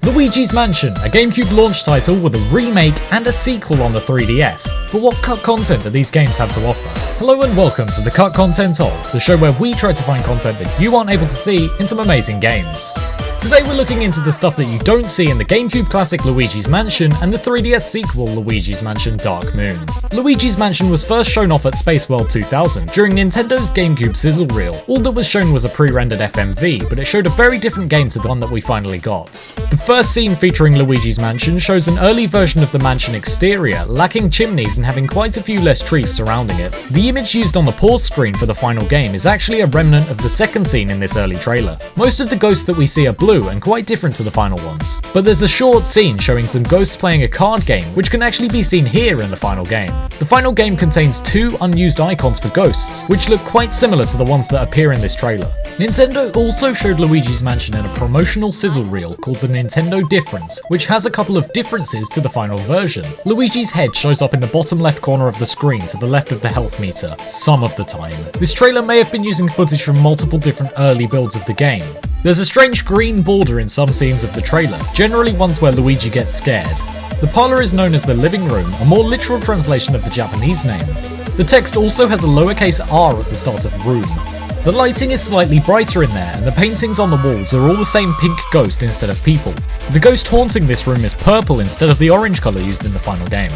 Luigi's Mansion, a GameCube launch title with a remake and a sequel on the 3DS. But what cut content do these games have to offer? Hello and welcome to the Cut Content Of, the show where we try to find content that you aren't able to see in some amazing games. Today we're looking into the stuff that you don't see in the GameCube classic Luigi's Mansion and the 3DS sequel Luigi's Mansion Dark Moon. Luigi's Mansion was first shown off at Space World 2000 during Nintendo's GameCube sizzle reel. All that was shown was a pre-rendered FMV, but it showed a very different game to the one that we finally got. The first scene featuring Luigi's Mansion shows an early version of the mansion exterior, lacking chimneys and having quite a few less trees surrounding it. The image used on the pause screen for the final game is actually a remnant of the second scene in this early trailer. Most of the ghosts that we see are blue and quite different to the final ones. But there's a short scene showing some ghosts playing a card game, which can actually be seen here in the final game. The final game contains two unused icons for ghosts, which look quite similar to the ones that appear in this trailer. Nintendo also showed Luigi's Mansion in a promotional sizzle reel called the Nintendo Difference, which has a couple of differences to the final version. Luigi's head shows up in the bottom left corner of the screen to the left of the health meter, some of the time. This trailer may have been using footage from multiple different early builds of the game. There's a strange green border in some scenes of the trailer, generally ones where Luigi gets scared. The parlor is known as the living room, a more literal translation of the Japanese name. The text also has a lowercase r at the start of room. The lighting is slightly brighter in there, and the paintings on the walls are all the same pink ghost instead of people. The ghost haunting this room is purple instead of the orange colour used in the final game.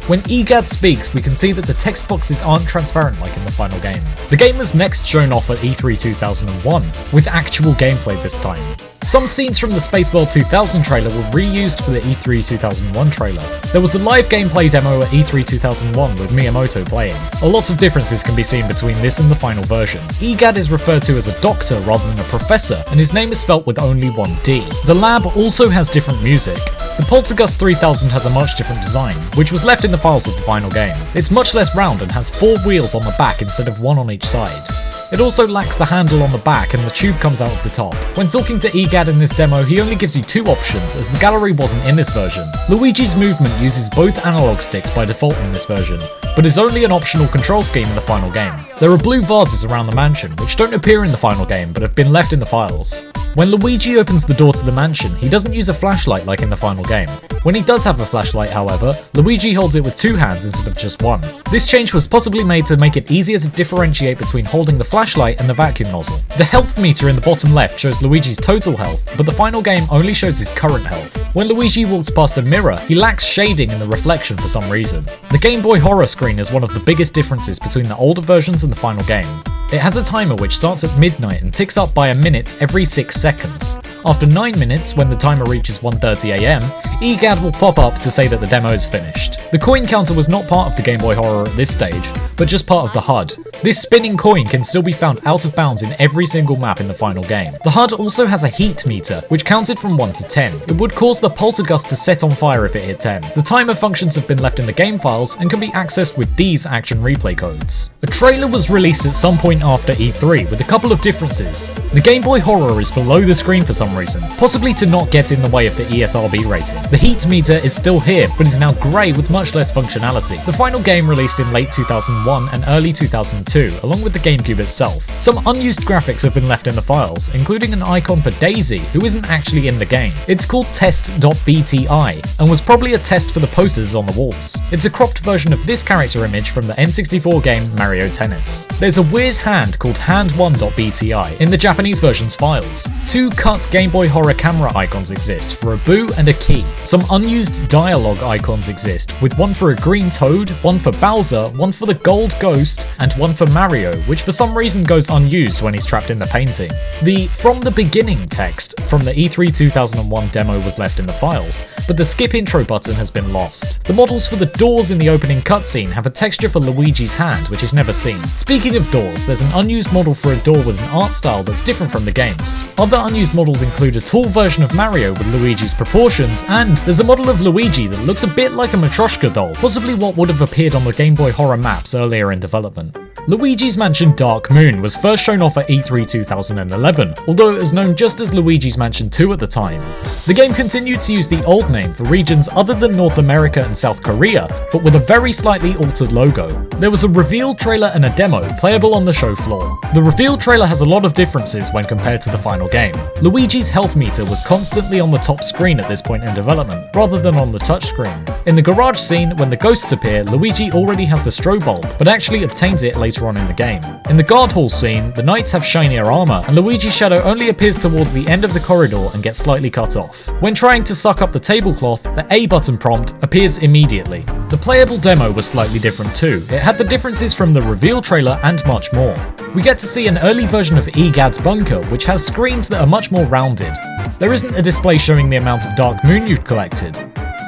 When EGAD speaks, we can see that the text boxes aren't transparent like in the final game. The game was next shown off at E3 2001, with actual gameplay this time. Some scenes from the Space World 2000 trailer were reused for the E3 2001 trailer. There was a live gameplay demo at E3 2001 with Miyamoto playing. A lot of differences can be seen between this and the final version. EGAD is referred to as a doctor rather than a professor, and his name is spelt with only one D. The lab also has different music. The Poltergust 3000 has a much different design, which was left in the files of the final game. It's much less round and has 4 wheels on the back instead of 1 on each side. It also lacks the handle on the back and the tube comes out of the top. When talking to EGAD in this demo, he only gives you 2 options as the gallery wasn't in this version. Luigi's movement uses both analog sticks by default in this version, but is only an optional control scheme in the final game. There are blue vases around the mansion, which don't appear in the final game but have been left in the files. When Luigi opens the door to the mansion, he doesn't use a flashlight like in the final game. When he does have a flashlight, however, Luigi holds it with 2 hands instead of just 1. This change was possibly made to make it easier to differentiate between holding the flashlight and the vacuum nozzle. The health meter in the bottom left shows Luigi's total health, but the final game only shows his current health. When Luigi walks past a mirror, he lacks shading in the reflection for some reason. The Game Boy horror screen is one of the biggest differences between the older versions and the final game. It has a timer which starts at midnight and ticks up by a minute every 6 seconds. After 9 minutes, when the timer reaches 1:30 AM, EGAD will pop up to say that the demo is finished. The coin counter was not part of the Game Boy horror at this stage, but just part of the HUD. This spinning coin can still be found out of bounds in every single map in the final game. The HUD also has a heat meter, which counted from 1 to 10. It would cause the Poltergust to set on fire if it hit 10. The timer functions have been left in the game files and can be accessed with these action replay codes. A trailer was released at some point after E3 with a couple of differences. The Game Boy horror is below the screen for some reason, possibly to not get in the way of the ESRB rating. The heat meter is still here, but is now grey with much less functionality. The final game released in late 2001 and early 2002, along with the GameCube itself. Some unused graphics have been left in the files, including an icon for Daisy, who isn't actually in the game. It's called TEST.BTI, and was probably a test for the posters on the walls. It's a cropped version of this character image from the N64 game Mario Tennis. There's a weird hand called Hand1.BTI in the Japanese version's files. 2 cut Game Boy horror camera icons exist for a boo and a key. Some unused dialogue icons exist, with one for a green toad, one for Bowser, one for the gold ghost, and one for Mario, which for some reason goes unused when he's trapped in the painting. The "From the Beginning" text from the E3 2001 demo was left in the files, but the skip intro button has been lost. The models for the doors in the opening cutscene have a texture for Luigi's hand, which is never seen. Speaking of doors, there's an unused model for a door with an art style that's different from the game's. Other unused models include a tall version of Mario with Luigi's proportions, and there's a model of Luigi that looks a bit like a Matryoshka doll, possibly what would have appeared on the Game Boy horror maps earlier in development. Luigi's Mansion Dark Moon was first shown off at E3 2011, although it was known just as Luigi's Mansion 2 at the time. The game continued to use the old name for regions other than North America and South Korea, but with a very slightly altered logo. There was a reveal trailer and a demo playable on the show floor. The reveal trailer has a lot of differences when compared to the final game. Luigi's health meter was constantly on the top screen at this point in development, rather than on the touchscreen. In the garage scene, when the ghosts appear, Luigi already has the strobe bulb, but actually obtains it later on in the game. In the guard hall scene, the knights have shinier armor, and Luigi's shadow only appears towards the end of the corridor and gets slightly cut off. When trying to suck up the tablecloth, the A button prompt appears immediately. The playable demo was slightly different too. It had the differences from the reveal trailer and much more. We get to see an early version of EGAD's bunker, which has screens that are much more rounded. There isn't a display showing the amount of Dark Moon you've collected.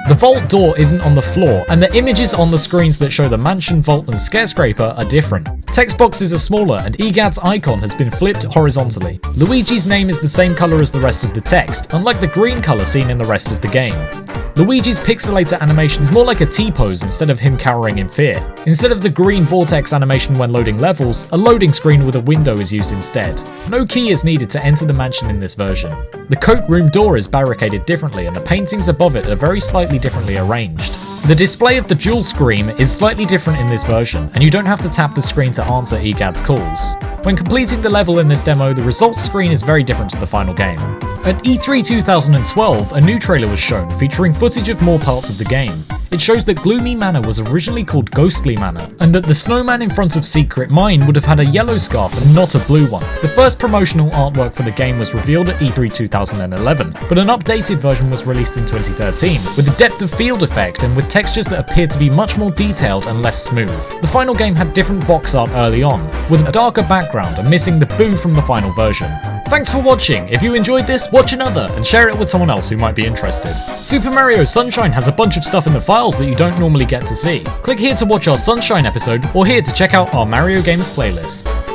The vault door isn't on the floor, and the images on the screens that show the mansion, vault and skyscraper are different. Text boxes are smaller and EGAD's icon has been flipped horizontally. Luigi's name is the same color as the rest of the text, unlike the green color seen in the rest of the game. Luigi's pixelator animation is more like a T-pose instead of him cowering in fear. Instead of the green vortex animation when loading levels, a loading screen with a window is used instead. No key is needed to enter the mansion in this version. The coat room door is barricaded differently and the paintings above it are very slightly differently arranged. The display of the jewel screen is slightly different in this version, and you don't have to tap the screen to answer EGAD's calls. When completing the level in this demo, the results screen is very different to the final game. At E3 2012, a new trailer was shown featuring footage of more parts of the game. It shows that Gloomy Manor was originally called Ghostly Manor, and that the snowman in front of Secret Mine would have had a yellow scarf and not a blue one. The first promotional artwork for the game was revealed at E3 2011, but an updated version was released in 2013, with a depth of field effect and with textures that appeared to be much more detailed and less smooth. The final game had different box art early on, with a darker background and missing the boo from the final version. Thanks for watching. If you enjoyed this, watch another and share it with someone else who might be interested. Super Mario Sunshine has a bunch of stuff in the files that you don't normally get to see. Click here to watch our Sunshine episode or here to check out our Mario Games playlist.